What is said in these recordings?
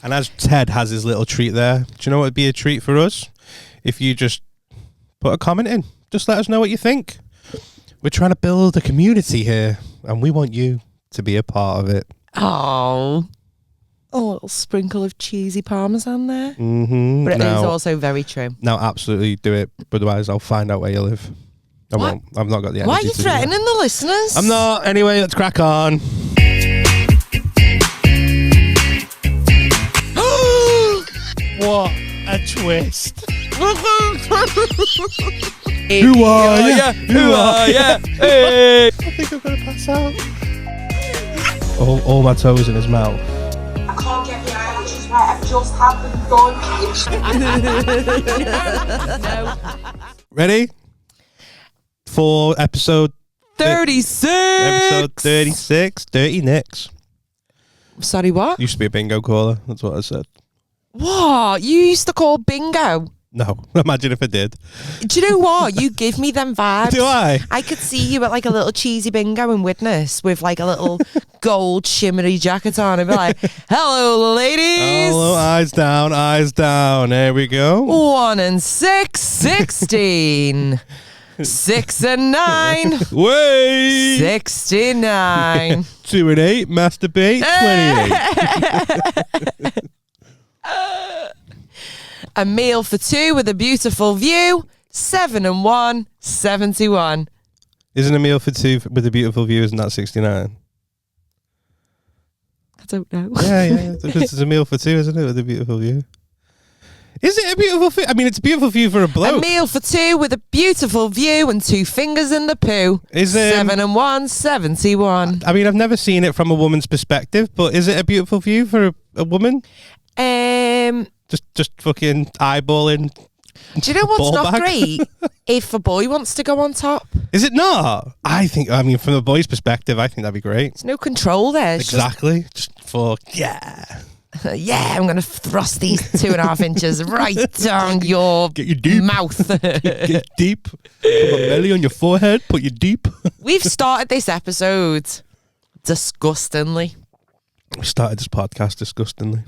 And as Ted has his little treat there, do you know what would be a treat for us? If you just put a comment in. Just let us know what you think. We're trying to build a community here, and we want you to be a part of it. Oh, a little sprinkle of cheesy parmesan there. Mm-hmm. But it is also very true. Now, absolutely do it. Otherwise, I'll find out where you live. I won't. I've not got the energy. Why are you threatening the listeners? I'm not. Anyway, let's crack on. What a twist. Who are you? Who are you? Hey. I think I'm going to pass out. All my toes in his mouth. I can't get the eyelashes right. I've just had them done. No. Ready? For episode 36. Episode 36. Dirty Nicks. Sorry, what? Used to be a bingo caller. That's what I said. What? You used to call bingo? No. Imagine if I did. Do you know what? You give me them vibes. Do I? I could see you at like a little cheesy bingo in Widnes with like a little gold shimmery jacket on and be like, hello, ladies. Hello, eyes down, eyes down. There we go. 1 and 6, 16. 6 and 9. Wait. 69. 2 and 8. Masturbate. 28. A meal for 2 with a beautiful view. 7 and 1. 71. Isn't a meal for 2 with a beautiful view? Isn't that 69? I don't know. Yeah. Because it's a meal for 2, isn't it? With a beautiful view. Is it a beautiful view? I mean, it's a beautiful view for a bloke. A meal for 2 with a beautiful view and 2 fingers in the poo. Is it 7 and 1, 71. I mean, I've never seen it from a woman's perspective, but is it a beautiful view for a woman? Just fucking eyeballing. Do you know what's not bag? great? If a boy wants to go on top. Is it not? I mean, from a boy's perspective, I think that'd be great. There's no control there. It's Exactly. Just for, yeah. Yeah, I'm going to thrust these 2.5 inches right down your Get you deep. mouth. Get deep. Put my belly on your forehead. Put you deep. We've started this episode disgustingly. We started this podcast disgustingly.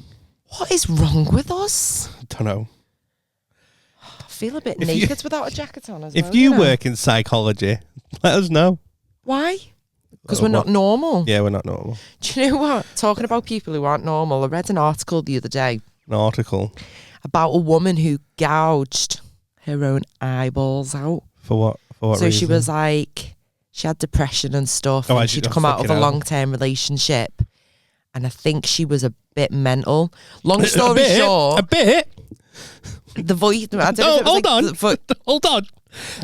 What is wrong with us? I don't know. I feel a bit naked without a jacket on as well. If you work in psychology, let us know. Why? Because we're not normal. Yeah, we're not normal. Do you know what? Talking about people who aren't normal, I read an article the other day. An article? About a woman who gouged her own eyeballs out. For what? For what So reason? she was like, she had depression and stuff. Oh, and she'd come out of a long-term relationship. And I think she was a bit mental. Long story short. A bit? The voice. I don't know if it was Hold on.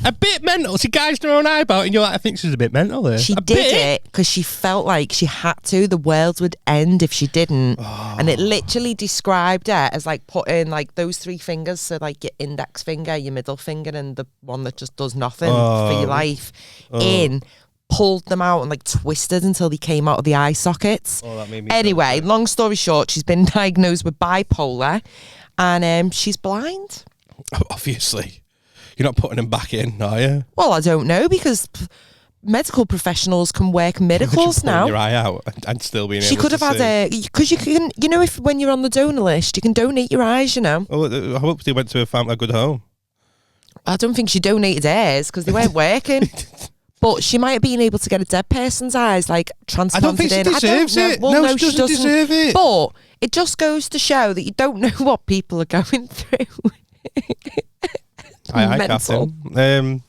A bit mental. She gouged her own eye out, and you're like, I think she's a bit mental there. She did it because she felt like she had to. The world would end if she didn't. Oh. And it literally described it as like putting like those 3 fingers, so like your index finger, your middle finger, and the one that just does nothing for your life, pulled them out and like twisted until they came out of the eye sockets. Oh, that made me anyway, long story short, she's been diagnosed with bipolar and she's blind. Obviously. You're not putting them back in, are you? Well, I don't know because medical professionals can work miracles now. Your eye out and still being She able could to have had see. because you can, you know, if when you're on the donor list, you can donate your eyes, you know. Oh, I hope they went to a good home. I don't think she donated hers because they weren't working. But she might have been able to get a dead person's eyes, like, transplanted in. I don't think she deserves it. Well, no, she doesn't deserve it. But it just goes to show that you don't know what people are going through. Aye, Mental. Captain.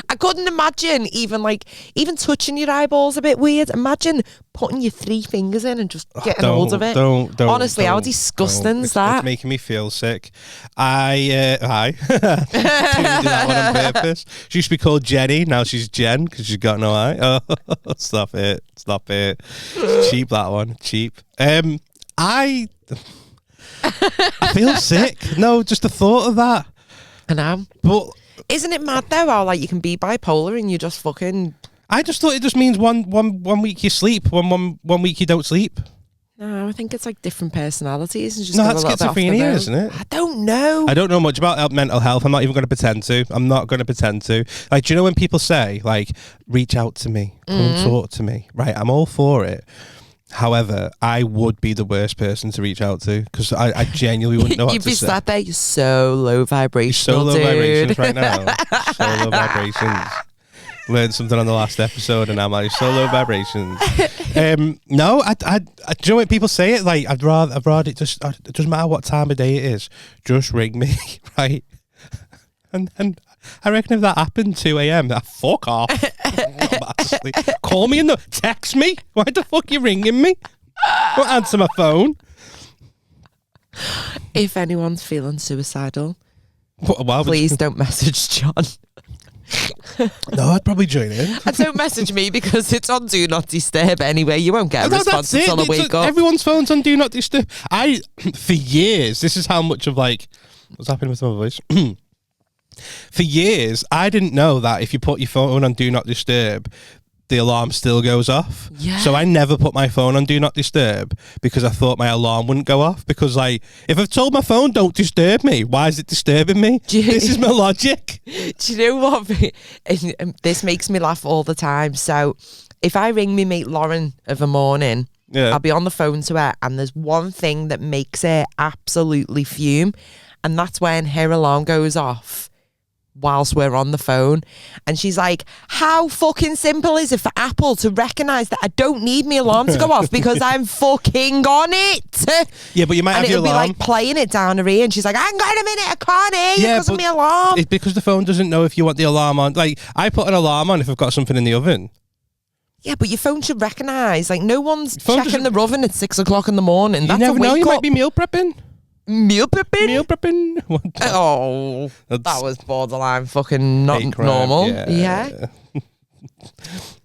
I couldn't imagine even touching your eyeballs a bit weird. Imagine putting your 3 fingers in and just getting hold of it. Don't. Honestly, how disgusting is that? It's making me feel sick. I didn't do that one on purpose. She used to be called Jenny. Now she's Jen because she's got no eye. Oh, stop it. It's cheap, that one. Cheap. I feel sick. No, just the thought of that. I know. But isn't it mad though how like you can be bipolar and you just fucking... I just thought it just means one week you sleep, one week you don't sleep. No, I think it's like different personalities. And just No, go a that's little bit off the schizophrenia, road. isn't it? I don't know. I don't know much about mental health. I'm not even going to pretend to. I'm not going to pretend to. Like, do you know when people say, like, reach out to me, come and talk to me? Right, I'm all for it. However, I would be the worst person to reach out to because I genuinely wouldn't know what You'd to be say. sat there, you're so low vibrational, So low dude. vibrations right now. So low vibrations. Learned something on the last episode, and I'm like, so low vibrations. No, I do you know when people say it? Like, I'd rather it just. It doesn't matter what time of day it is. Just ring me, right? And I reckon if that happened 2 a.m., fuck off. Call me and text me. Why the fuck you ringing me? Don't answer my phone. If anyone's feeling suicidal, Why please don't message John. No, I'd probably join in. And don't message me because it's on Do Not Disturb anyway. You won't get a response That's it. until I wake up. Everyone's phone's on Do Not Disturb. For years, this is how much of like, what's happening with my voice? For years, I didn't know that if you put your phone on Do Not Disturb, the alarm still goes off. Yeah. So I never put my phone on Do Not Disturb because I thought my alarm wouldn't go off. Because like, if I've told my phone don't disturb me, why is it disturbing me? This is my logic. Do you know what? This makes me laugh all the time. So if I ring me mate Lauren of a morning, Yeah. I'll be on the phone to her, and there's one thing that makes her absolutely fume, and that's when her alarm goes off whilst we're on the phone. And she's like, how fucking simple is it for Apple to recognise that I don't need my alarm to go off because I'm fucking on it? Yeah, but you might And have your it'll be alarm. like playing it down her ear, and she's like, hang on a minute, I can't hear you Yeah, because of but my alarm. It's because the phone doesn't know if you want the alarm on. Like, I put an alarm on if I've got something in the oven. Yeah, but your phone should recognise. Like, no one's Phone checking doesn't- the oven at 6 o'clock in the morning. That's you never a wake know. You up. might be meal prepping. Meal prepping? Meal prepping. Oh, That's that was borderline fucking not hate crime. normal. Yeah.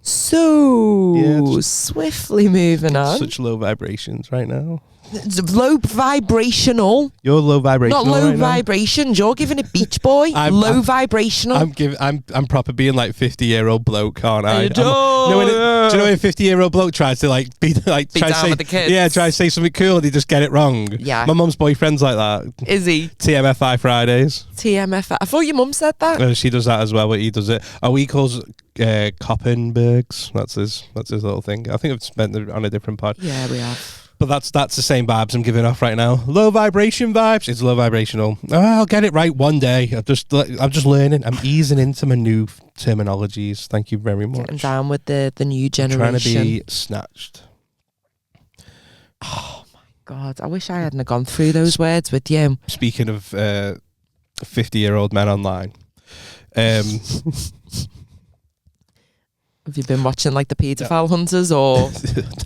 So, Yeah, swiftly moving on. Such low vibrations right now. It's low vibrational, You're low vibrational. not low right now. vibrations. You're giving it Beach Boy. Low vibrational. I'm proper being like 50-year-old bloke, aren't I? You Do you know when a 50-year-old bloke tries to like be like Be try to down say with the kids. yeah, try to say something cool and they just get it wrong. Yeah. My mum's boyfriend's like that. Is he? TMFI Fridays. TMF. I thought your mum said that. She does that as well, but he does it. Oh, he calls Koppenbergs. That's his little thing. I think I've spent it on a different pod. Yeah, we have. But that's the same vibes I'm giving off right now. Low vibration vibes. It's low vibrational. Oh, I'll get it right one day. I'm just learning. I'm easing into my new terminologies. Thank you very much. Getting down with the new generation. Trying to be snatched. Oh my God, I wish I hadn't have gone through those words with you. Speaking of 50-year-old men online. Have you been watching like the paedophile hunters or?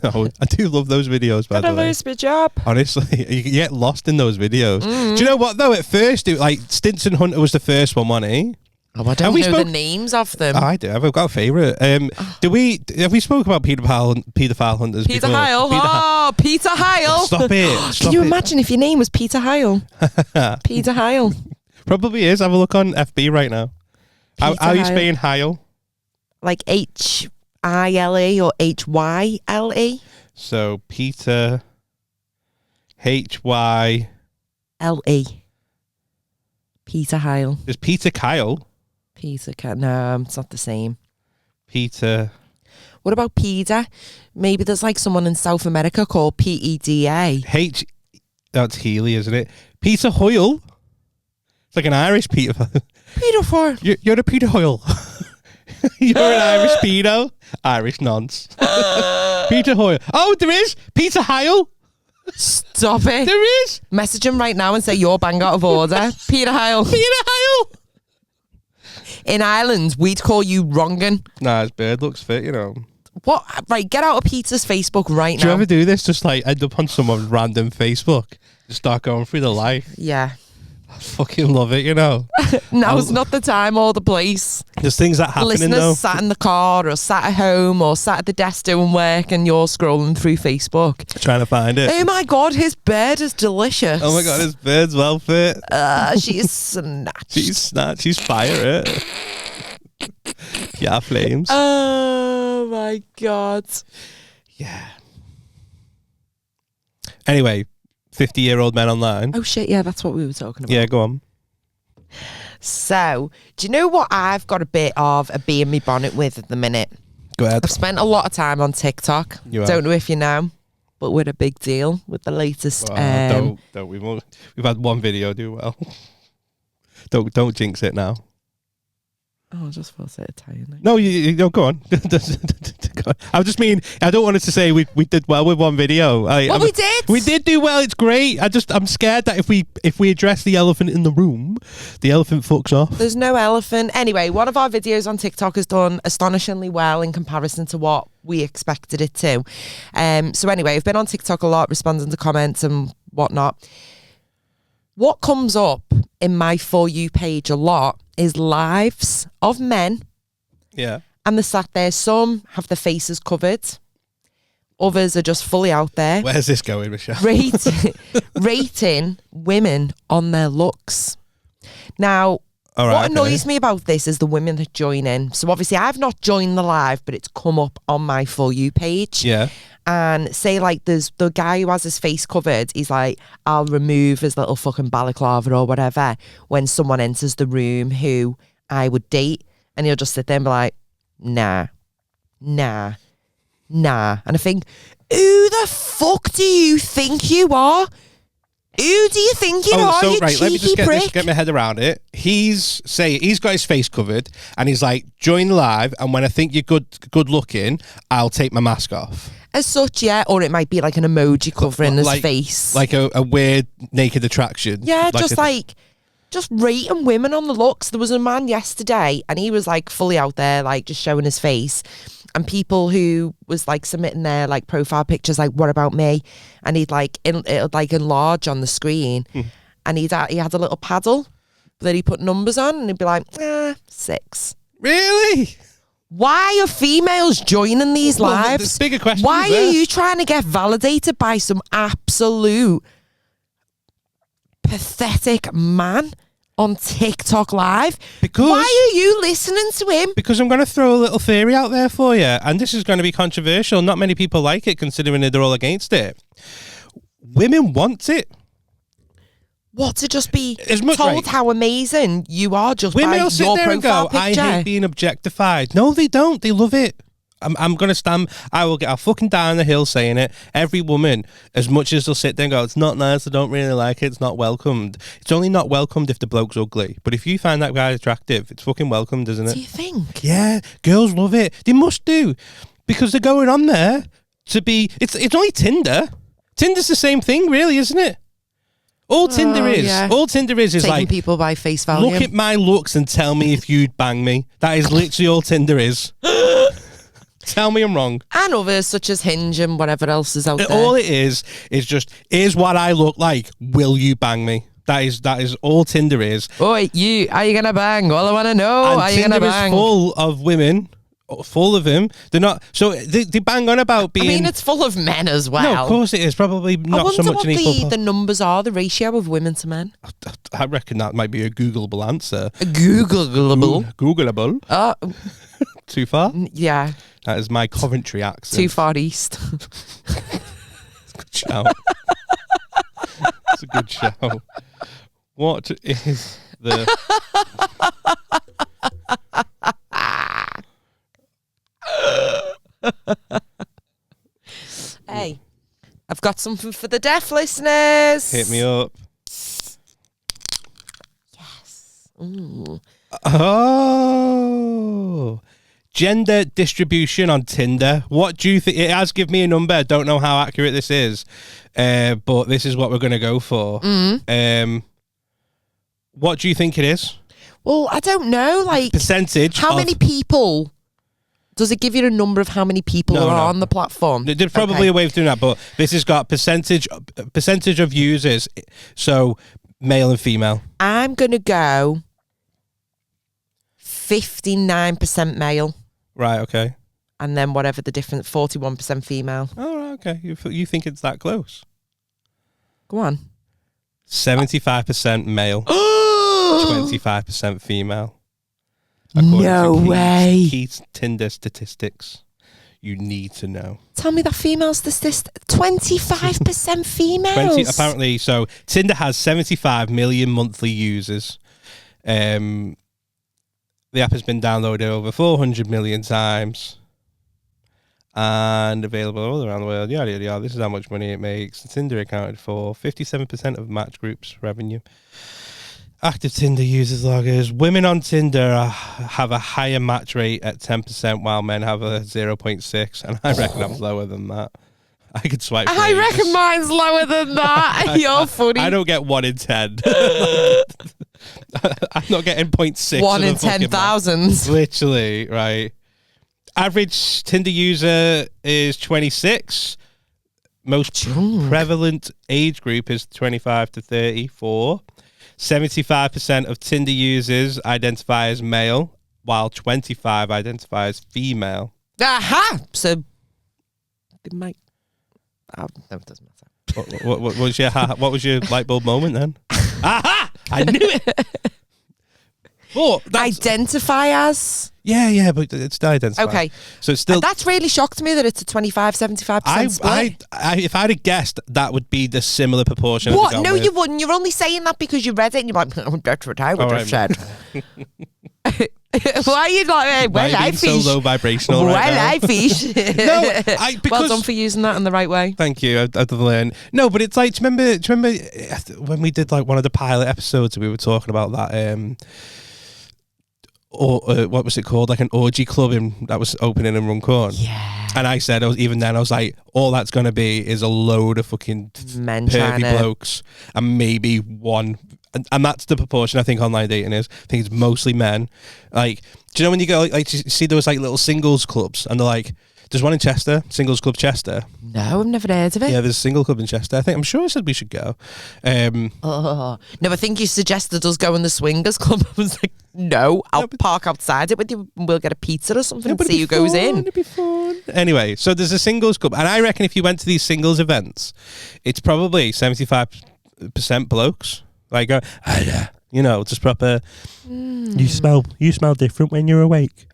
No, I do love those videos, by Gonna the way. lose my job. Honestly, you get lost in those videos. Mm. Do you know what though? At first, like Stinson Hunter was the first one, wasn't he? Oh, I don't know the names of them. I do. I've got a favourite. Have we spoke about paedophile hunters? Peter before? Heil. Oh, Peter Heil. Stop it! Can you imagine if your name was Peter Heil? Peter Heil. Probably is. Have a look on FB right now. How are you spelling Heil? Like H-I-L-E or H-Y-L-E? So Peter H-Y L-E. Peter Heil. There's Peter Kyle. No, it's not the same. Peter. What about PEDA? Maybe there's like someone in South America called PEDA. That's Healy, isn't it? Peter Hoyle. It's like an Irish Peter. Pedophile. You're a Peter Hoyle. You're an Irish pedo. Irish nonce. Peter Hoyle. Oh, there is Peter Heil. Stop it. There is. Message him right now and say you're bang out of order. Peter Heil. Peter Heil. In Ireland, we'd call you wrongin'. Nah, his beard looks fit, you know. What? Right, get out of Peter's Facebook right Do you now. ever do this? Just like end up on someone's random Facebook. Just start going through the life. Yeah. I fucking love it, you know. Now's not the time or the place. There's things that happen Listeners though. sat in the car or sat at home or sat at the desk doing work and you're scrolling through Facebook. Trying to find it. Oh my God, his beard is delicious. Oh my God, his beard's well fit. She's snatched. She's snatched. She's fire it. Yeah, flames. Oh my God. Yeah. Anyway, 50-year-old men online. Oh shit, yeah, that's what we were talking about. Yeah, go on. So, do you know what I've got a bit of a bee in my bonnet with at the minute? Go ahead. I've spent a lot of time on TikTok. You have. Don't know if you know. but we're a big deal with the latest. Don't. We've had one video do well. Don't jinx it now. Oh, I just felt so tired. No, you go on. I just mean, I don't want us to say we did well with one video. We did. We did do well. It's great. I'm scared that if we address the elephant in the room, the elephant fucks off. There's no elephant. Anyway, one of our videos on TikTok has done astonishingly well in comparison to what we expected it to. So anyway, I've been on TikTok a lot, responding to comments and whatnot. What comes up in my For You page a lot is lives of men. Yeah. And they're sat there. Some have their faces covered. Others are just fully out there. Where's this going, Michelle? Rating women on their looks. Now, what annoys me about this is the women that join in. So obviously I've not joined the live, but it's come up on my For You page. Yeah. And say like there's the guy who has his face covered, he's like, I'll remove his little fucking balaclava or whatever when someone enters the room who I would date. And he'll just sit there and be like, nah. And I think, who the fuck do you think you are? Who do you think you are, you cheeky let me just prick? get my head around it. He's got his face covered and he's like, join live, and when I think you're good looking, I'll take my mask off. As such, yeah. Or it might be like an emoji covering his face. Like a weird naked attraction. Yeah, just rating women on the looks. There was a man yesterday and he was like fully out there, like just showing his face. And people who was like submitting their like profile pictures, like, what about me? And he'd like it'd like enlarge on the screen, and he had a little paddle that he put numbers on, and he'd be like, 6. Really? Why are females joining these lives? The bigger question. Why are you trying to get validated by some absolute pathetic man on TikTok live? Because why are you listening to him? Because I'm going to throw a little theory out there for you, and this is going to be controversial. Not many people like it, considering they're all against it. Women want it. What, to just be told right. How amazing you are just women by will sit your there and profile go, picture? I hate being objectified. No, they don't. They love it. I'm going to stand, I'll fucking down the hill saying it. Every woman, as much as they'll sit there and go, it's not nice, I don't really like it, it's not welcomed. It's only not welcomed if the bloke's ugly. But if you find that guy attractive, it's fucking welcomed, isn't it? Do you think? Yeah, girls love it. They must do. Because they're going on there to be, it's only Tinder. Tinder's the same thing, really, isn't it? All Tinder is taking like, people by face value. look at my looks and tell me if you'd bang me. That is literally all Tinder is. Tell me I'm wrong. And others such as Hinge and whatever else is out there. All it is just, here's what I look like. Will you bang me? That is all Tinder is. Oh, are you gonna bang? All I want to know, and are you Tinder gonna bang? is full of women, full of them. They're not, so they bang on about being. I mean, it's full of men as well. No, of course it is. Probably not so much an equal. I wonder what the numbers are, the ratio of women to men. I reckon that might be a Googleable answer. Googleable. Too far? Yeah. That is my Coventry accent. Too far east. Good shout. It's a good shout. What is the... Hey, I've got something for the deaf listeners. Hit me up. Yes. Ooh. Oh... Gender distribution on Tinder. What do you think? It has given me a number. I don't know how accurate this is, but this is what we're going to go for. What do you think it is? Well, I don't know. Like percentage. How many people? Does it give you a number of how many people are on the platform? There's probably a way of doing that, but this has got percentage of users. So male and female. I'm going to go 59% male. Right, okay. And then whatever the difference, 41% female. Oh, right, okay. You think it's that close? Go on. 75% male, 25% female. No way. Key Tinder statistics you need to know. Tell me that female statistic. 25% females. Apparently, so Tinder has 75 million monthly users. The app has been downloaded over 400 million times. and available all around the world. Yada, yada, yada. This is how much money it makes. Tinder accounted for 57% of Match Group's revenue. Active Tinder users loggers. Women on Tinder have a higher match rate at 10%, while men have a 0.6, and I reckon I'm lower than that. I could swipe. I reckon mine's lower than that. You're funny. I don't get 1 in 10. I'm not getting 0.6. 1 in 10,000. Literally, right. Average Tinder user is 26. Most prevalent age group is 25 to 34. 75% of Tinder users identify as male, while 25 identify as female. Aha! So, it might. Oh, no, it doesn't matter. What was your light bulb moment then? Aha! I knew it. But identify as. Yeah, but it's still identified. Okay, so it's still. That's really shocked me that it's a 25-75% split. If I'd have guessed, that would be the similar proportion. What? No, you wouldn't. You're only saying that because you read it and you're like, oh, that's what I would have said. Why are you like, well, I fish. So low vibrational right now. I fish. No, because, well done for using that in the right way. Thank you. I've learned. No, but it's like, do you remember when we did like one of the pilot episodes and we were talking about that, or what was it called? Like an orgy club that was opening in Runcorn. Yeah. And I said, I was like, all that's going to be is a load of fucking men pervy blokes and maybe one. And that's the proportion I think online dating is. I think it's mostly men. Like, do you know when you go, like you see those like little singles clubs and they're like, there's one in Chester, Singles Club Chester. No, I've never heard of it. Yeah, there's a single club in Chester. I'm sure I said we should go. No, I think you suggested us go in the swingers club. I was like, no, I'll park outside it with you and we'll get a pizza or something and see who goes in. It'd be fun. Anyway, so there's a singles club. And I reckon if you went to these singles events, it's probably 75% blokes. Like, just proper, you smell different when you're awake.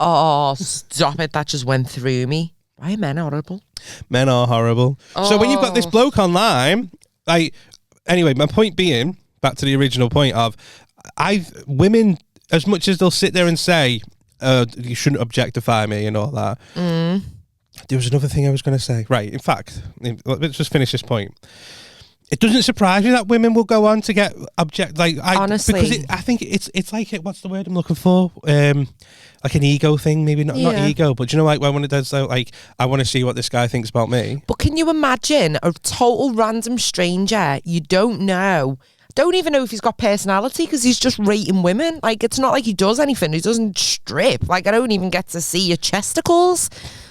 Oh, stop it. That just went through me. Why are men horrible? Men are horrible. So when you've got this bloke online, anyway, my point being, back to the original point of, women, as much as they'll sit there and say, you shouldn't objectify me and all that. There was another thing I was going to say. Right, in fact, let's just finish this point. It doesn't surprise me that women will go on to get honestly, because I think it's like what's the word I'm looking for? Like an ego thing, maybe not ego, but do you know, like when it does, like I want to see what this guy thinks about me. But can you imagine a total random stranger you don't even know if he's got personality because he's just rating women? Like, it's not like he does anything. He doesn't strip. Like, I don't even get to see your chesticles.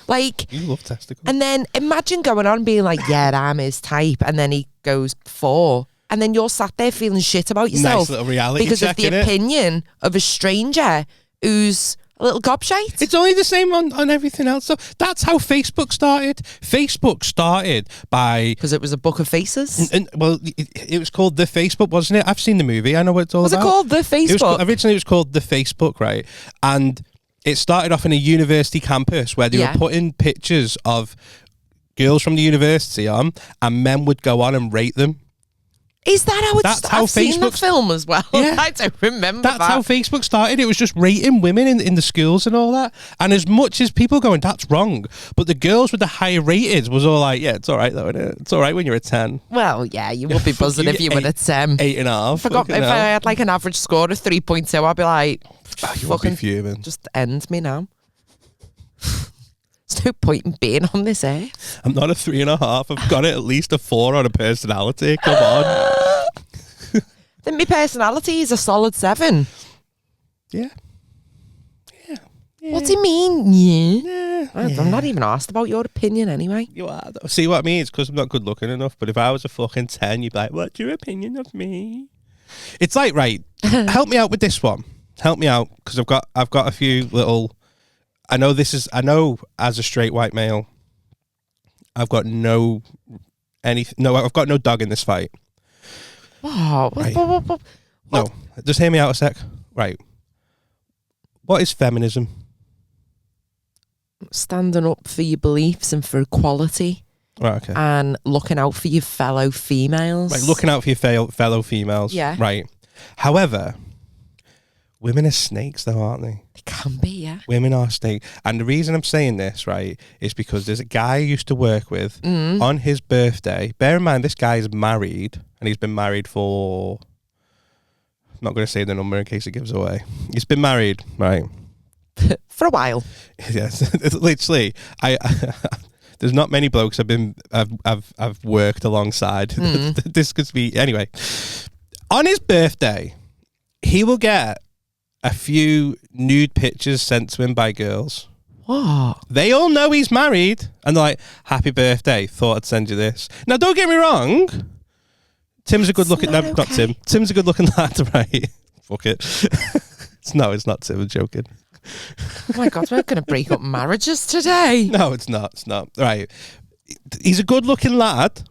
Like, you love testicles. And then imagine going on and being like, yeah, I'm his type. And then he goes 4. And then you're sat there feeling shit about yourself. Nice little reality because check, of the opinion of a stranger who's a little gobshite. It's only the same on everything else. So that's how Facebook started. Facebook started by... Because it was a book of faces? Well, it was called The Facebook, wasn't it? I've seen the movie. I know what it's all about. Was it called The Facebook? Originally, it was called The Facebook, right? And it started off in a university campus where they were putting pictures of girls from the university on, and men would go on and rate them. Is that how it's started? I've seen the film as well. Yeah. I don't remember That's how Facebook started. It was just rating women in the schools and all that. And as much as people going, that's wrong, but the girls with the higher rated was all like, yeah, it's all right though, isn't it? It's all right when you're a 10. Well, yeah, you would be buzzing if you were a 10. 8.5. If I had like an average score of 3.2, I'd be like, you would be fuming. Just end me now. There's no point in being on this earth. I'm not a 3.5. I've got at least a 4 on a personality. Come on. Then my personality is a solid 7. Yeah. What do you mean? Yeah. I'm not even asked about your opinion anyway. You are. See what I mean? It's because I'm not good looking enough. But if I was a fucking 10, you'd be like, what's your opinion of me? It's like, right, help me out with this one. Help me out, because I've got a few little... I know as a straight white male, I've got no dog in this fight. Wow. Right. No, just hear me out a sec. Right. What is feminism? Standing up for your beliefs and for equality. Right, okay. And looking out for your fellow females. Right, looking out for your fellow females. Yeah. Right. However, Women are snakes, though, aren't they? They can be, yeah. Women are snakes. And the reason I'm saying this, right, is because there's a guy I used to work with on his birthday. Bear in mind, this guy's married, and he's been married for... I'm not going to say the number in case it gives away. He's been married, right? For a while. Yes, literally. There's not many blokes I've worked alongside. This could be anyway. On his birthday, he will get a few nude pictures sent to him by girls. What? They all know he's married, and they're like, "Happy birthday! Thought I'd send you this." Now, don't get me wrong. Tim's a good looking. No, not Tim. Tim's a good looking lad, right? Fuck it. No, it's not Tim. I'm joking. Oh my God, we're going to break up marriages today. No, it's not. It's not. Right. He's a good looking lad.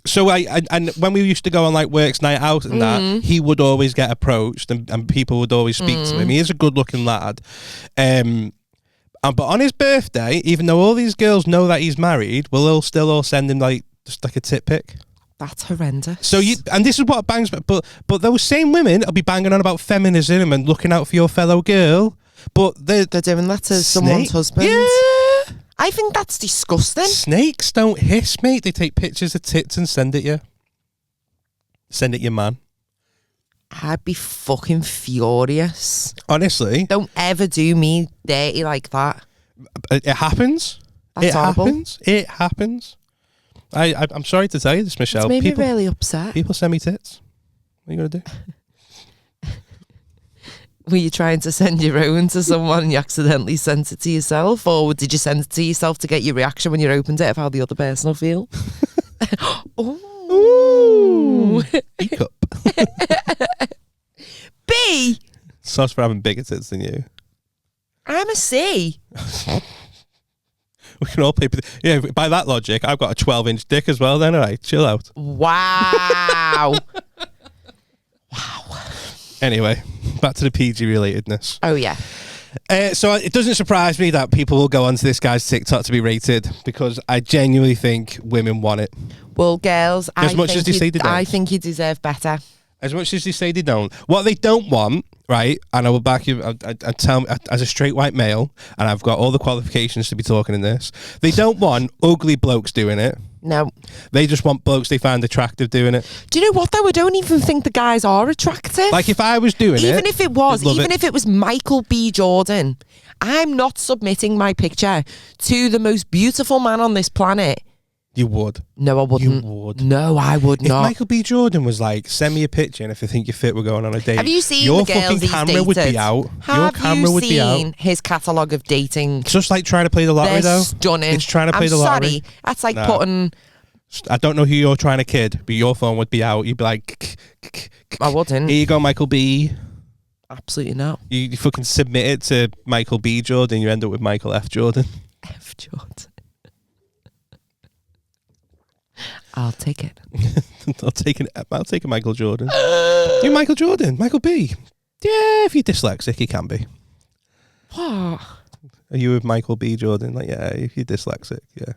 So and when we used to go on like works night out and that, he would always get approached and people would always speak to him. He is a good looking lad. But on his birthday, even though all these girls know that he's married, we'll still all send him like just like a tit pic. That's horrendous. So and this is what bangs, but those same women will be banging on about feminism and looking out for your fellow girl. But they're doing that to someone's husband. Yeah. I think that's disgusting. Snakes don't hiss, mate. They take pictures of tits and send it you. Send it your man. I'd be fucking furious. Honestly. Don't ever do me dirty like that. It happens. That's horrible. It happens. I'm sorry to tell you this, Michelle. It's made me really upset. People send me tits. What are you going to do? Were you trying to send your own to someone and you accidentally sent it to yourself? Or did you send it to yourself to get your reaction when you opened it of how the other person will feel? Ooh. Cup. B. Sauce for having bigger tits than you. I'm a C. We can all play. Yeah, by that logic, I've got a 12-inch dick as well then. All right, chill out. Wow. Wow. Anyway, back to the PG relatedness. Oh, yeah. So it doesn't surprise me that people will go onto this guy's TikTok to be rated because I genuinely think women want it. Well, girls, as much as they say they don't. I think you deserve better. As much as they say they don't. What they don't want, right, and I will back you, I tell as a straight white male, and I've got all the qualifications to be talking in this, they don't want ugly blokes doing it. No. They just want blokes they find attractive doing it. Do you know what, though? I don't even think the guys are attractive. Like, if I was doing it... Even if it was Michael B. Jordan, I'm not submitting my picture to the most beautiful man on this planet. You would. No, I wouldn't. You would. No, I would not. If Michael B. Jordan was like, send me a picture, and if you think you're fit, we're going on a date. Have you seen your the girls fucking he's camera dated? would be out. Your camera would be out. Have you seen his catalogue of dating? It's just like trying to play the lottery, They're though. Stunning. It's trying to play the lottery. Sorry, that's like putting... I don't know who you're trying to kid, but your phone would be out. You'd be like... I wouldn't. Here you go, Michael B. Absolutely not. You fucking submit it to Michael B. Jordan, you end up with Michael F. Jordan. F. Jordan. I'll take it. I'll take a Michael Jordan. You Michael Jordan, Michael B. Yeah, if you're dyslexic, he can be. What? Are you with Michael B. Jordan? Like, yeah, if you're dyslexic, yeah.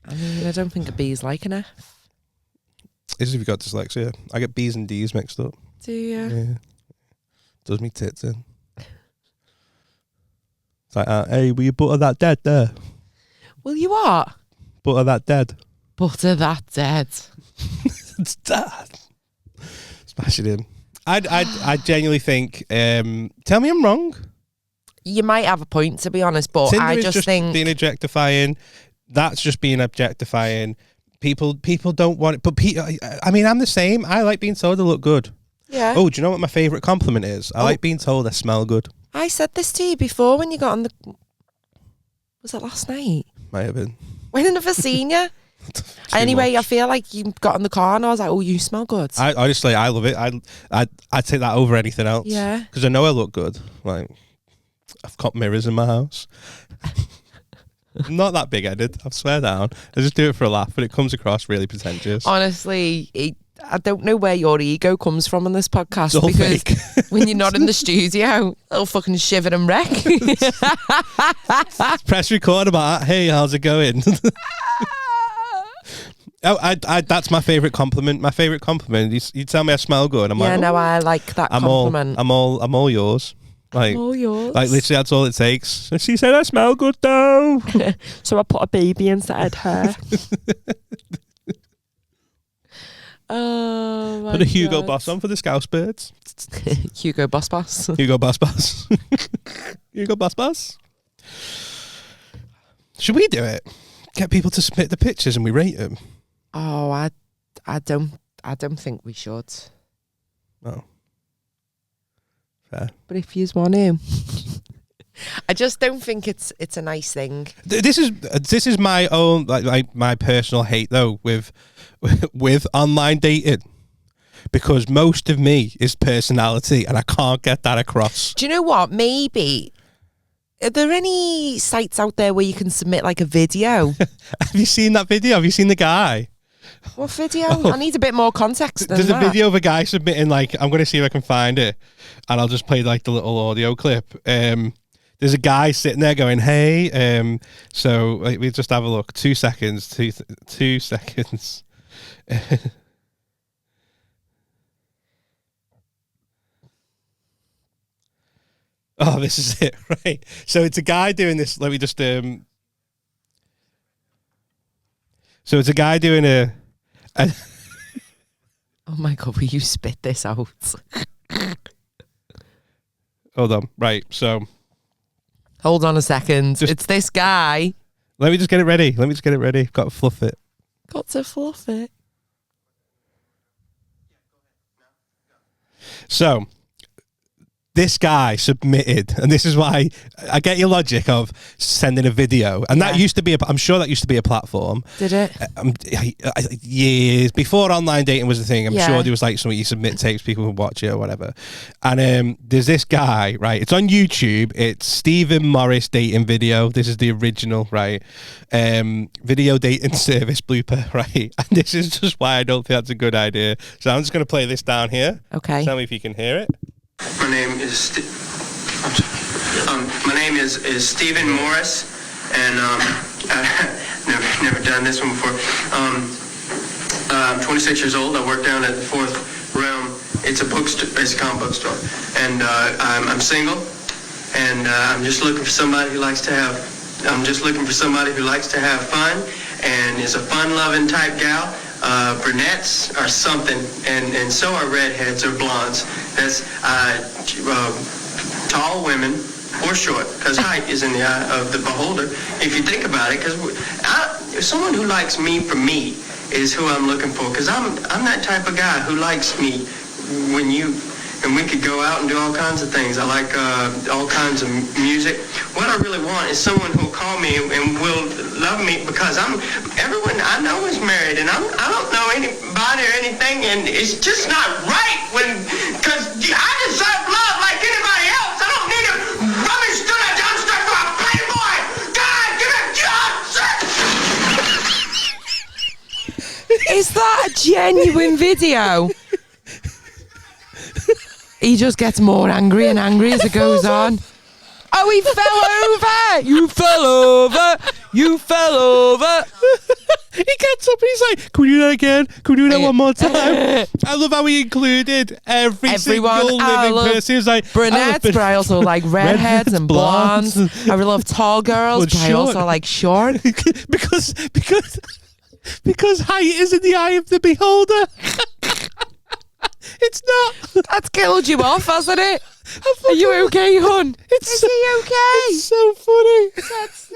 I mean, I don't think a B is like an F. Is if you've got dyslexia. I get B's and D's mixed up. Do you? Yeah. Does me tits in. It's like, hey, will you butter that dead there? Will you what? Butter that dead. Butter that dead. It's dead. Smash it in. I genuinely think. Tell me I'm wrong. You might have a point, to be honest, but Tinder I just think being objectifying. That's just being objectifying. People don't want it, but I mean, I'm the same. I like being told I look good. Yeah. Oh, do you know what my favourite compliment is? I like being told I smell good. I said this to you before when you got on the... Was it last night? Might have been. When I never seen you. Anyway, much. I feel like you got in the car and I was like, oh, you smell good. I honestly, I love it. I'd take that over anything else. Yeah. Because I know I look good. Like, I've got mirrors in my house. I'm not that big-headed, I swear down. I just do it for a laugh, but it comes across really pretentious. Honestly, I don't know where your ego comes from on this podcast, It's all because fake. when you're not in the studio, it'll fucking shiver and wreck. Press record about that. Hey, how's it going? That's my favorite compliment. My favorite compliment. You tell me I smell good. I'm like, no, I like that compliment. I'm all yours. Like, all yours. Like literally, that's all it takes. She said I smell good though. So I put a baby inside her. Oh my Put a Hugo God. Boss on for the Scouse birds. Hugo Boss Boss. Hugo Boss Boss. Hugo Boss Boss. Should we do it? Get people to submit the pictures and we rate them. Oh, I don't think we should. Oh. Fair. But if you want to. I just don't think it's a nice thing. This is my own like my personal hate though with online dating, because most of me is personality and I can't get that across. Do you know what? Maybe are there any sites out there where you can submit like a video? Have you seen that video? Have you seen the guy? What video? I need a bit more context than There's that. a video of a guy submitting, like, I'm going to see if I can find it, and I'll just play like the little audio clip. There's a guy sitting there going, hey, so like, we just have a look. 2 seconds. 2 seconds. Oh, this is it, right? So it's a guy doing this. Let me just So it's a guy doing a Oh my God, will you spit this out? Hold on. Right, so Hold on a second. It's this guy. let me just get it ready. Got to fluff it. Got to fluff it. So this guy submitted, and this is why I get your logic of sending a video, and that used to be I'm sure that used to be a platform. Did it? Years before online dating was the thing. I'm Yeah. sure there was like something you submit tapes, people would watch it or whatever. And there's this guy, right? It's on YouTube. It's Stephen Morris dating video. This is the original, right? Video dating service blooper, right? And this is just why I don't think that's a good idea. So I'm just going to play this down here. Okay. Tell me if you can hear it. My name is Stephen Morris, and I've never done this one before. I'm 26 years old. I work down at the Fourth Realm. It's a bookstore. It's a comic book store, and I'm single, and I'm just looking for somebody who likes to have. I'm just looking for somebody who likes to have fun, and is a fun-loving type gal. Brunettes are something, and so are redheads or blondes. That's tall women or short, because height is in the eye of the beholder, if you think about it. Because someone who likes me for me is who I'm looking for, because I'm that type of guy who likes me and we could go out and do all kinds of things. I like all kinds of music. What I really want is someone who'll call me and will love me, because everyone I know is married, and I don't know anybody or anything, and it's just not right because I deserve love like anybody else. I don't need a rubbish to the dumpster for a playboy. God, give it Is that a genuine video? He just gets more angry and angry as it goes on. Oh, he fell over! You fell over! You fell over! He gets up and he's like, can we do that again? Can we do that one more time? I love how he included everyone single living person. He's like, brunettes, but I also like redheads and blondes. I really love tall girls, but I also like short. because height is in the eye of the beholder. It's not. That's killed you off, hasn't it? Are you okay, hon? Is he okay? It's so funny. That's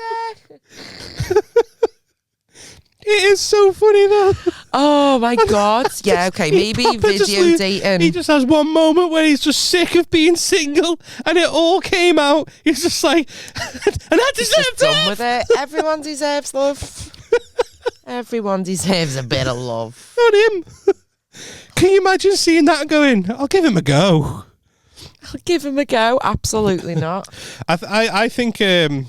It is so funny though. Oh my God. Yeah, okay, maybe video dating. He just has one moment where he's just sick of being single, and it all came out. He's just like, and I deserve done with it. Everyone deserves love. Everyone deserves a bit of love. Not him. Can you imagine seeing that and going, I'll give him a go? I'll give him a go. Absolutely not. I think I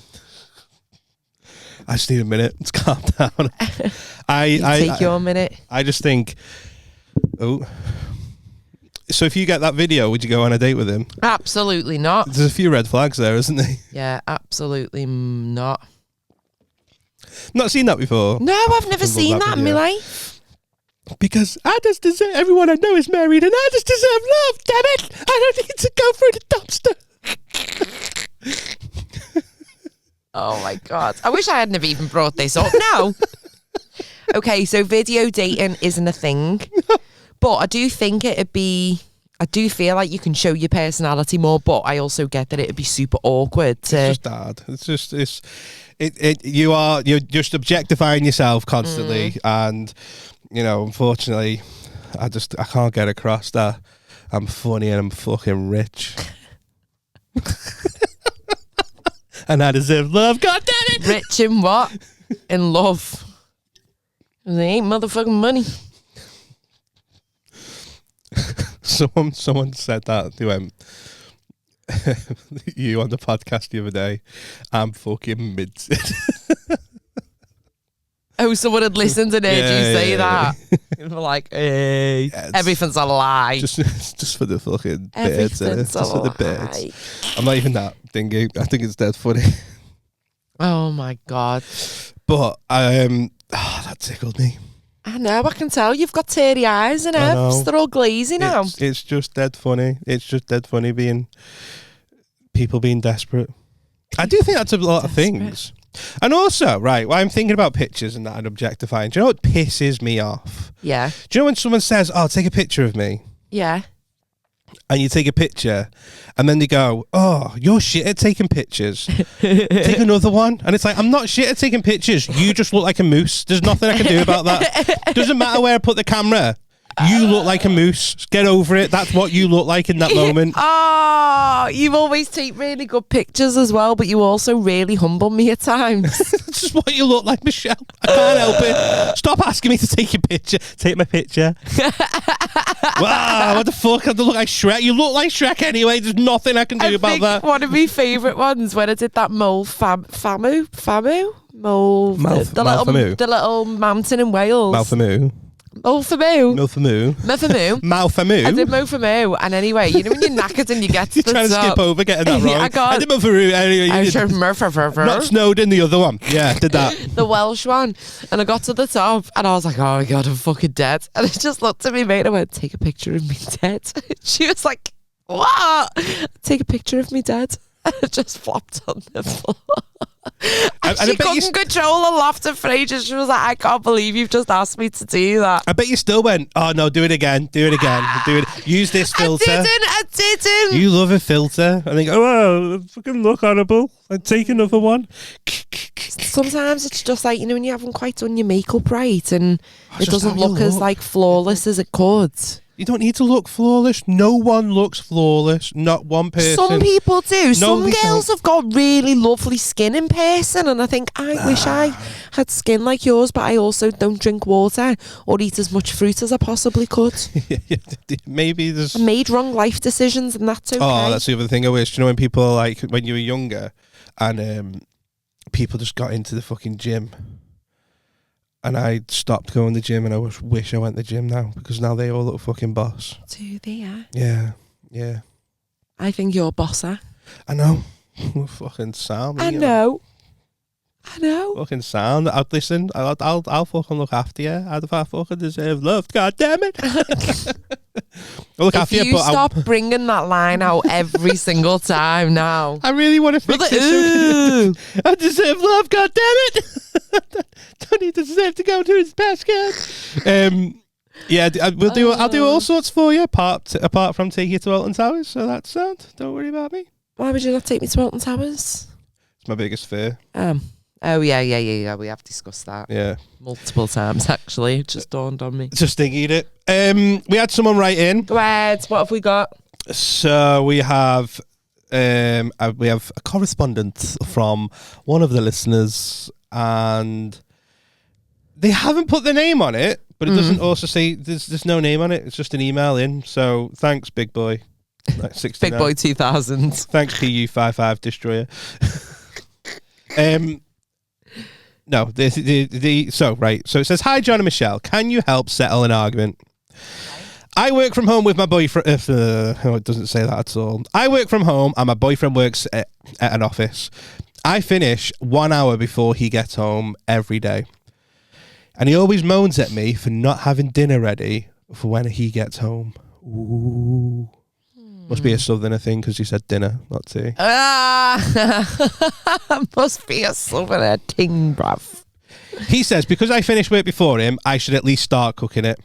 just need a minute. Let's calm down. Take your minute. I just think, so if you get that video, would you go on a date with him? Absolutely not. There's a few red flags there, isn't there? Yeah, absolutely not. Not seen that before. No, I've never seen that in my life. Because I just deserve, everyone I know is married and I just deserve love, damn it! I don't need to go through the dumpster. Oh my God. I wish I hadn't have even brought this up now. Okay, so video dating isn't a thing. But I do think it'd be... I do feel like you can show your personality more, but I also get that it'd be super awkward to... It's just hard. You're just objectifying yourself constantly, and you know, unfortunately, I can't get across that I'm funny and I'm fucking rich. And I deserve love. God damn it! Rich in what? In love. They ain't motherfucking money. Someone said that. They went, you on the podcast the other day, I'm fucking mid. Oh, someone had listened and heard you say that. And we're like, hey, everything's a lie. Just for the fucking birds. Everything's Just a for the lie. birds. I'm not even that dingy. I think it's dead funny. Oh my God. But that tickled me. I know, I can tell you've got teary eyes and F's. They're all glazy now. It's just dead funny. It's just dead funny people being desperate. I do think that's a lot of things. And also, right, while I'm thinking about pictures and that and objectifying, do you know what pisses me off? Yeah. Do you know when someone says, oh, take a picture of me? Yeah. And you take a picture and then they go, oh, you're shit at taking pictures. Take another one. And it's like, I'm not shit at taking pictures. You just look like a moose. There's nothing I can do about that. Doesn't matter where I put the camera. You look like a moose. Get over it. That's what you look like in that moment. Oh, you always take really good pictures as well, but you also really humble me at times. That's just what you look like, Michelle. I can't help it. Stop asking me to take your picture. Take my picture. Wow, what the fuck? I look like Shrek. You look like Shrek anyway. There's nothing I can do about that. One of my favourite ones when I did that mole famu? The little mountain in Wales. Malfamu. Mofamu. Mofamu. Mofamu. Malfamu. I did Mofamu. And anyway, you know when you're knackered and you get to You're the trying top. to skip over getting that wrong. I got. I did Mofamu. I should Murphy. Not Snowden, the other one. Yeah, did that. The Welsh one. And I got to the top and I was like, oh my God, I'm fucking dead. And I just looked at me mate and went, take a picture of me dead. She was like, what? Take a picture of me dead. And I just flopped on the floor. And she couldn't control her laughter for ages. She was like, I can't believe you've just asked me to do that. I bet you still went, oh no, do it again. Use this filter. I didn't. You love a filter. I think, oh, fucking look horrible. I'd take another one. Sometimes it's just like, you know, when you haven't quite done your makeup right and it doesn't look as like flawless as it could. You don't need to look flawless. No one looks flawless. Not one person. Some people do. No, Some girls have got really lovely skin in person, and I think I wish I had skin like yours, but I also don't drink water or eat as much fruit as I possibly could. Maybe there's... I made wrong life decisions, and that's okay. Oh, that's the other thing I wish. You know, when people, like, when you were younger and people just got into the fucking gym and I stopped going to the gym and I wish I went to the gym now because now they all look fucking boss. Do they? Yeah. I think you're bosser. I know. Fucking sound. I know. Fucking sound. I'll listen. I'll fucking look after you. I fucking deserve love. God damn it. I'll look after you. If you stop bringing that line out every single time now. I really want to fix it. I deserve love. God damn it. Don't need to deserve to go to his basket. Yeah, I'll do all sorts for you apart from take you to Alton Towers. So that's sound. Don't worry about me. Why would you not take me to Alton Towers? It's my biggest fear. Oh yeah. We have discussed that. Yeah, multiple times actually. It just dawned on me. Just thinking it. We had someone write in. Go ahead. What have we got? So we have a correspondence from one of the listeners, and they haven't put the name on it, but it doesn't also say there's no name on it. It's just an email in. So thanks, big boy. Like 69. Big boy 2000. Thanks, PU55 Destroyer. No, so it says, hi, John and Michelle. Can you help settle an argument? I work from home with my boyfriend. It doesn't say that at all. I work from home and my boyfriend works at an office. I finish 1 hour before he gets home every day. And he always moans at me for not having dinner ready for when he gets home. Ooh. Must be a southerner thing because you said dinner, not tea. Must be a southerner thing, bruv. He says, because I finished work before him, I should at least start cooking it.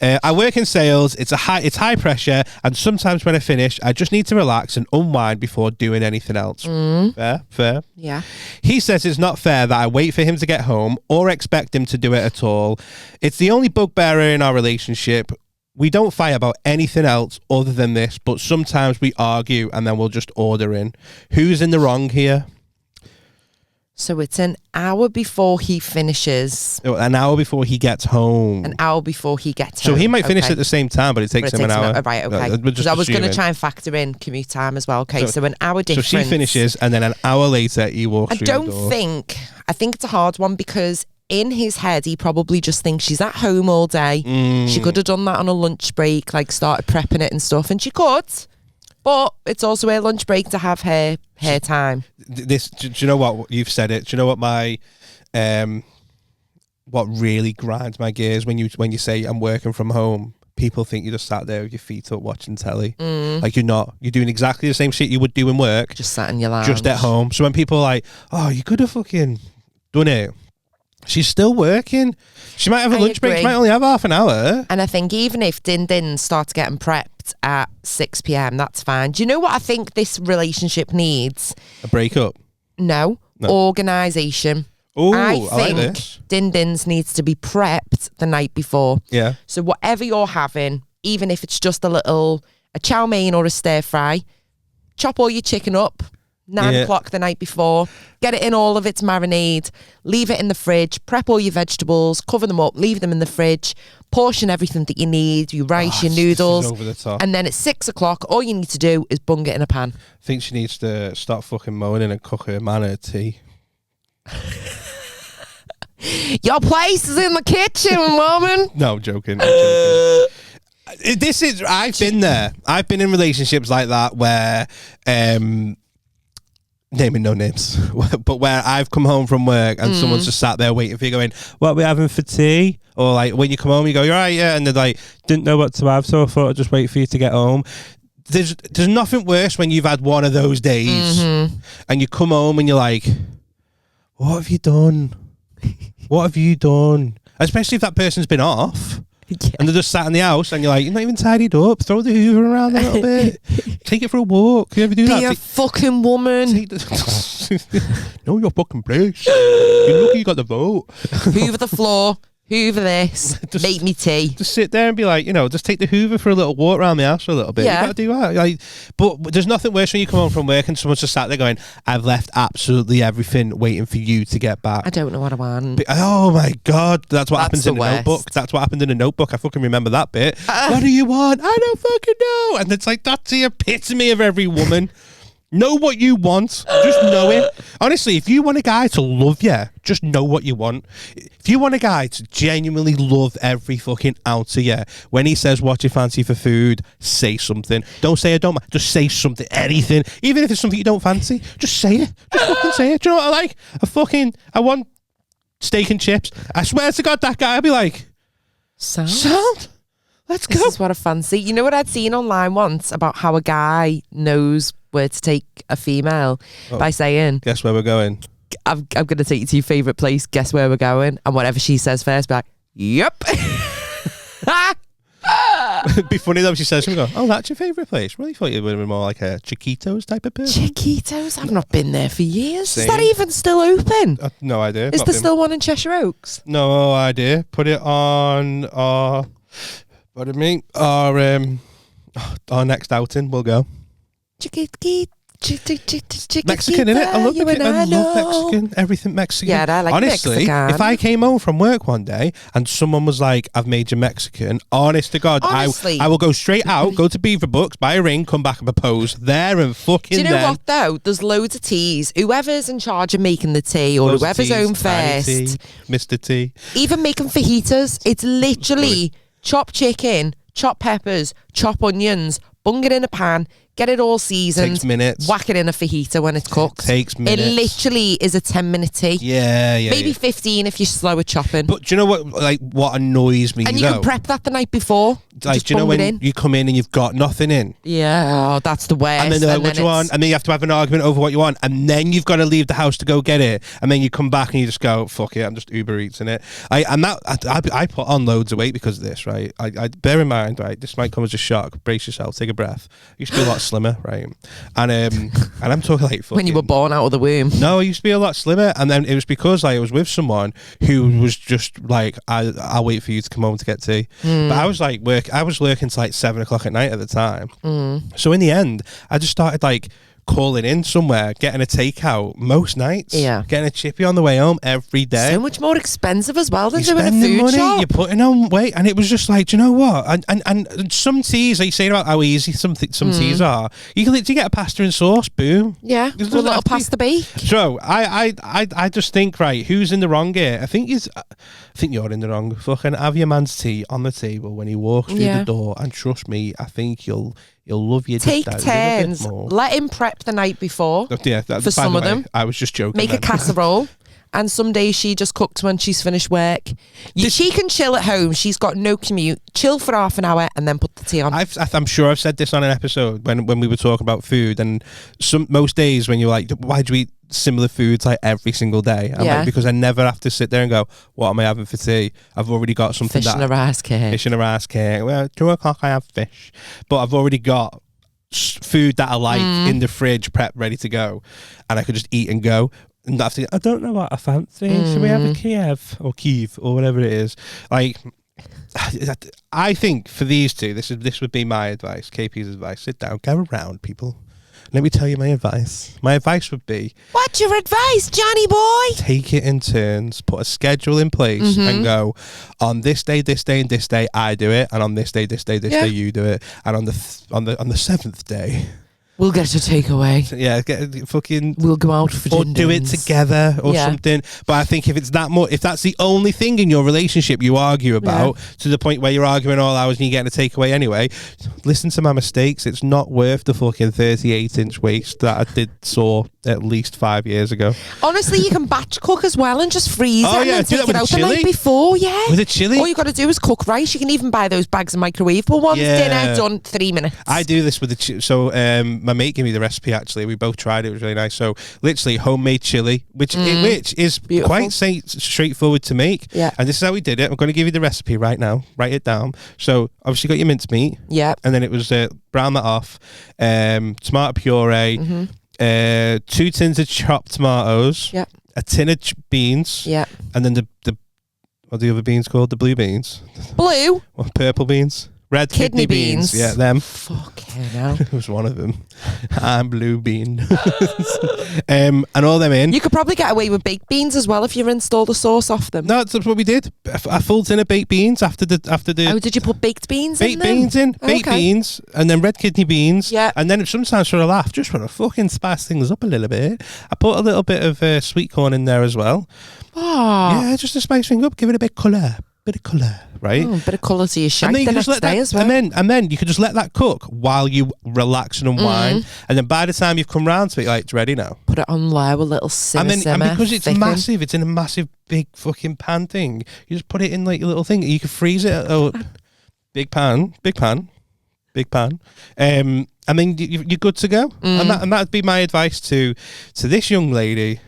I work in sales. It's high pressure, and sometimes when I finish, I just need to relax and unwind before doing anything else. Fair. Yeah. He says it's not fair that I wait for him to get home or expect him to do it at all. It's the only bugbearer in our relationship. We don't fight about anything else other than this, but sometimes we argue and then we'll just order in. Who's in the wrong here? So it's an hour before he finishes. An hour before he gets home. An hour before he gets So home. he might finish at the same time, but it takes him an hour. Right, okay. Because I was going to try and factor in commute time as well. Okay, so an hour difference. So she finishes, and then an hour later, he walks through the door. I think it's a hard one because in his head, he probably just thinks she's at home all day. She could have done that on a lunch break, like started prepping it and stuff, and she could. But it's also a lunch break to have her time. Do you know what? You've said it. Do you know what my what really grinds my gears when you say I'm working from home? People think you just sat there with your feet up watching telly. Like you're not. You're doing exactly the same shit you would do in work. Just sat in your lounge. Just at home. So when people are like, oh, you could have fucking done it. She's still working. She might have a lunch break. She might only have half an hour. And I think even if din starts getting prepped at 6 p.m, that's fine. Do you know what I think this relationship needs? A breakup? No. Organisation. Oh, I like think this. Din-Dins needs to be prepped the night before. Yeah. So whatever you're having, even if it's just a chow mein or a stir fry, chop all your chicken up. 9 o'clock the night before, get it in all of its marinade, leave it in the fridge, prep all your vegetables, cover them up, leave them in the fridge, portion everything that you need, your rice, your noodles, over the top. And then at 6 o'clock, all you need to do is bung it in a pan. I think she needs to start fucking moaning and cook her man her tea. Your place is in the kitchen, woman. No, I'm joking. I've been there. I've been in relationships like that where naming no names, but where I've come home from work and someone's just sat there waiting for you going, what are we having for tea? Or like when you come home you go, you're right, yeah, and they're like, didn't know what to have, so I thought I'd just wait for you to get home. There's nothing worse when you've had one of those days and you come home and you're like, what have you done? What have you done? Especially if that person's been off. Yeah. And they're just sat in the house and you're like, you're not even tidied up. Throw the hoover around a little bit. Take it for a walk. You ever do that? Be a fucking woman. Know your fucking place. You're lucky you got the vote. Hoover the floor. Hoover this. Make me tea. Just sit there and be like, just take the hoover for a little walk around the house for a little bit. Yeah. You got to do that. Like, but there's nothing worse when you come home from work and someone's just sat there going, I've left absolutely everything waiting for you to get back. I don't know what I want. Oh my God. That's what happens in the notebook. That's what happened in the notebook. I fucking remember that bit. What do you want? I don't fucking know. And it's like, that's the epitome of every woman. Know what you want. Just know it. Honestly, if you want a guy to love you, just know what you want. If you want a guy to genuinely love every fucking ounce of you, when he says what you fancy for food, say something. Don't say I don't. Just say something. Anything. Even if it's something you don't fancy, just say it. Just fucking say it. Do you know what I like? I want steak and chips. I swear to God, that guy, I'd be like, Sound? Let's go. This is what I fancy. You know what I'd seen online once about how a guy knows where to take a female by saying, guess where we're going? I'm going to take you to your favourite place. Guess where we're going? And whatever she says first, be like, yep. It'd be funny though if she says something, oh, that's your favourite place. Really thought you would be more like a Chiquitos type of person. Chiquitos? I've not been there for years. Same. Is that even still open? No idea. Is there still one in Cheshire Oaks? No idea. Put it on our next outing. We'll go. Mexican, innit? I love it. I love Mexican. Everything Mexican. Yeah, I like honestly, Mexican. if I came home from work one day and someone was like, I've made you Mexican, honest to God, I will go straight out, go to Beaver Books, buy a ring, come back and propose there and fucking Do you know what though? There's loads of teas. Whoever's in charge of making the tea or whoever's home first. Mr. T. Even making fajitas. It's literally chop chicken, chop peppers, chop onions, bung it in a pan, get it all seasoned. Takes minutes. Whack it in a fajita when it's cooked. Takes minutes. It literally is a 10-minute tea. Yeah. Maybe 15 if you're slower chopping. But do you know what annoys me? And you can prep that the night before. Like, do you know when you come in and you've got nothing in? Yeah, that's the worst. And then they're like, what do you want? And then you have to have an argument over what you want. And then you've got to leave the house to go get it. And then you come back and you just go, fuck it, I'm just Uber Eatsing it. I put on loads of weight because of this, right? I bear in mind, right, this might come as a shock. Brace yourself, take a breath. I used to be a lot slimmer, right? And I'm talking like fucking... When you were born out of the womb. No, I used to be a lot slimmer. And then it was because I was with someone who was just like, I'll wait for you to come home to get tea. But I was like, I was working till like 7 o'clock at night at the time. So in the end, I just started like calling in somewhere, getting a takeout most nights, getting a chippy on the way home every day. So much more expensive as well than You're doing a spending food money, shop. you're putting on weight, and it was just like, do you know what? And some teas, like you saying about how easy some teas are, you can literally get a pasta and sauce, boom. Yeah, There's a little pasta bake. So I just think, right, who's in the wrong here? I think you're in the wrong. Fucking have your man's tea on the table when he walks through the door, and trust me, I think you'll love you. Take turns. Let him prep the night before. Yeah, for some of them. I was just joking. Make a casserole. And some days she just cooks when she's finished work. She can chill at home. She's got no commute. Chill for half an hour and then put the tea on. I'm sure I've said this on an episode when we were talking about food, and most days when you're like, why do we eat similar foods like every single day? I'm like, because I never have to sit there and go, what am I having for tea? I've already got something. Fish and a rice cake. Fish and a rice cake. Well, 2 o'clock I have fish, but I've already got food that I like in the fridge, prepped, ready to go, and I could just eat and go. And I don't know what I fancy. Should we have a Kiev or whatever it is? Like, I think for these two, this would be my advice, KP's advice. Sit down, go around, people. Let me tell you my advice. My advice would be... What's your advice, Johnny boy? Take it in turns. Put a schedule in place and go, on this day, and this day, I do it. And on this day, this day, you do it. And on the 7th day... We'll get a takeaway. Yeah, get fucking... We'll go out for or do it together or something. But I think if that's the only thing in your relationship you argue about, to the point where you're arguing all hours and you're getting a takeaway anyway, listen to my mistakes. It's not worth the fucking 38-inch waist that I saw at least 5 years ago. Honestly, you can batch cook as well and just freeze it and then take it out the night before. With a chili? All you got to do is cook rice. You can even buy those bags of microwavable ones. Dinner done 3 minutes. I do this with the so my mate gave me the recipe. Actually, we both tried it. It was really nice. So literally homemade chili, which is beautiful. Quite straightforward to make. Yeah. And this is how we did it. I'm going to give you the recipe right now. Write it down. So obviously got your mincemeat. Yeah. And then it was brown that off. Tomato puree. 2 tins of chopped tomatoes. Yeah. A tin of beans. Yeah. And then the what are the other beans called? The blue beans. Blue. Or purple beans. Red kidney beans. Yeah, them. Fucking hell. It was one of them. I'm blue bean. And all them in. You could probably get away with baked beans as well if you rinsed all the sauce off them. No, that's what we did. A full tin of baked beans after the. Oh, did you put baked beans in them? Baked beans, and then red kidney beans. Yeah. And then sometimes for a laugh, just for to fucking spice things up a little bit, I put a little bit of sweet corn in there as well. Oh. Yeah, just to spice things up, give it a bit of colour. Right? Oh, a bit of colour to your shite and then you the can just next let day that, as well. and then you can just let that cook while you relax and unwind. And then by the time you've come round to it, like, it's ready now. Put it on low, a little simmer. And because it's massive, it's in a massive, big fucking pan thing. You just put it in like a little thing. You can freeze it. Big pan. And then you're good to go. And that'd be my advice to this young lady.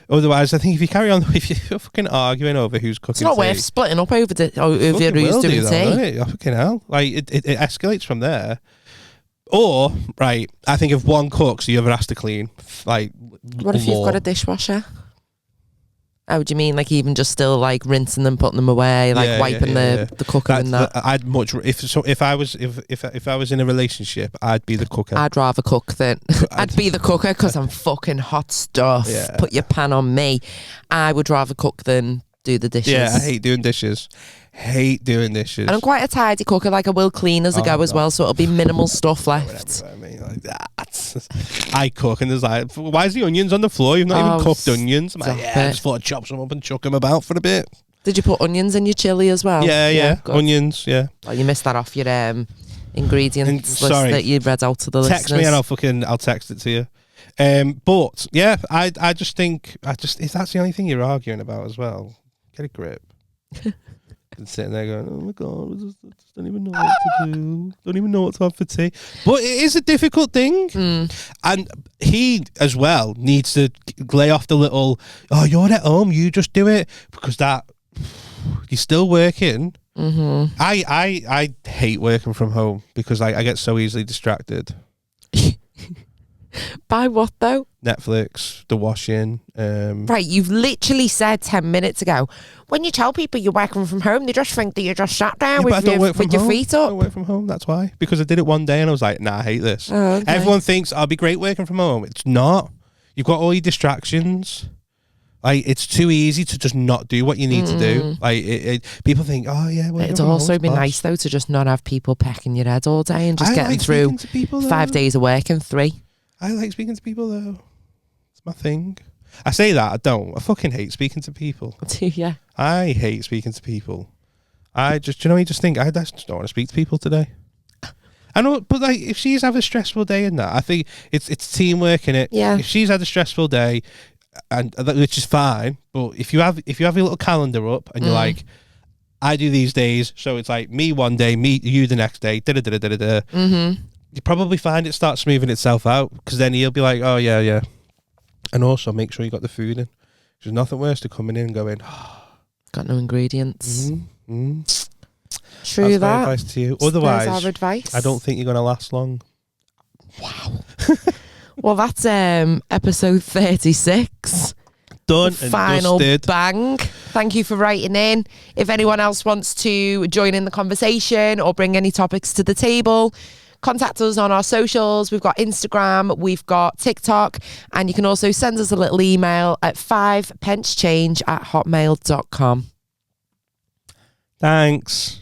Otherwise, I think if you carry on, if you're fucking arguing over who's cooking, it's not worth splitting up over who's doing tea. Fucking hell, like it escalates from there. Or right, I think if one cooks, the other has to clean. Like, what if you've got a dishwasher? Oh, do you mean like even just still like rinsing them, putting them away, like wiping the cooker and that? I'd much if I was in a relationship, I'd be the cooker. I'd rather cook than I'd be the cooker because I'm fucking hot stuff. Yeah. Put your pan on me. I would rather cook than do the dishes. Yeah, I hate doing dishes. And I'm quite a tidy cooker. Like I will clean as I go as well, so it'll be minimal stuff left. I mean, like that. I cook and there's like, why is the onions on the floor? You've not even cooked onions. I'm like, I just thought I'd chop some up and chuck them about for a bit. Did you put onions in your chili as well? Yeah. Onions, yeah. Oh, you missed that off your ingredients list sorry. that you read out to the Text listeners. me and I'll text it to you. But yeah, I just think if that's the only thing you're arguing about as well, get a grip. And sitting there going, oh my god, I just don't even know what to do. Don't even know what to have for tea. But it is a difficult thing, and he as well needs to lay off the little. Oh, you're at home, you just do it, because that you're still working. Mm-hmm. I hate working from home because I get so easily distracted. By what though? Netflix, the washing. Right, you've literally said 10 minutes ago, when you tell people you're working from home, they just think that you're just sat down with your feet I up. don't work from home, that's why. Because I did it one day and I was like, nah, I hate this. Oh, okay. Everyone thinks I'll be great working from home. It's not. You've got all your distractions. Like, it's too easy to just not do what you need to do. Like, people think, oh yeah, It'd also be nice though to just not have people pecking your head all day and just getting through people, 5 days of work in 3. I like speaking to people though. It's my thing. I say that, I don't. I fucking hate speaking to people. Yeah. I hate speaking to people. You just think, I just don't want to speak to people today. I know, but like, if she's had a stressful day in that, I think it's teamwork in it. Yeah. If she's had a stressful day, and which is fine, but if you have your little calendar up and you're like, I do these days, so it's like me one day, me you the next day, you probably find it starts smoothing itself out, because then he'll be like, oh yeah, and also make sure you got the food in. There's nothing worse to coming in and going, got no ingredients. True. True That's my that. advice to you. There's Otherwise, our advice. I don't think you're going to last long. Wow. Well, that's episode 36. Done The and final dusted. bang. Thank you for writing in. If anyone else wants to join in the conversation or bring any topics to the table, contact us on our socials. We've got Instagram, we've got TikTok, and you can also send us a little email at 5pencechange@hotmail.com. Thanks.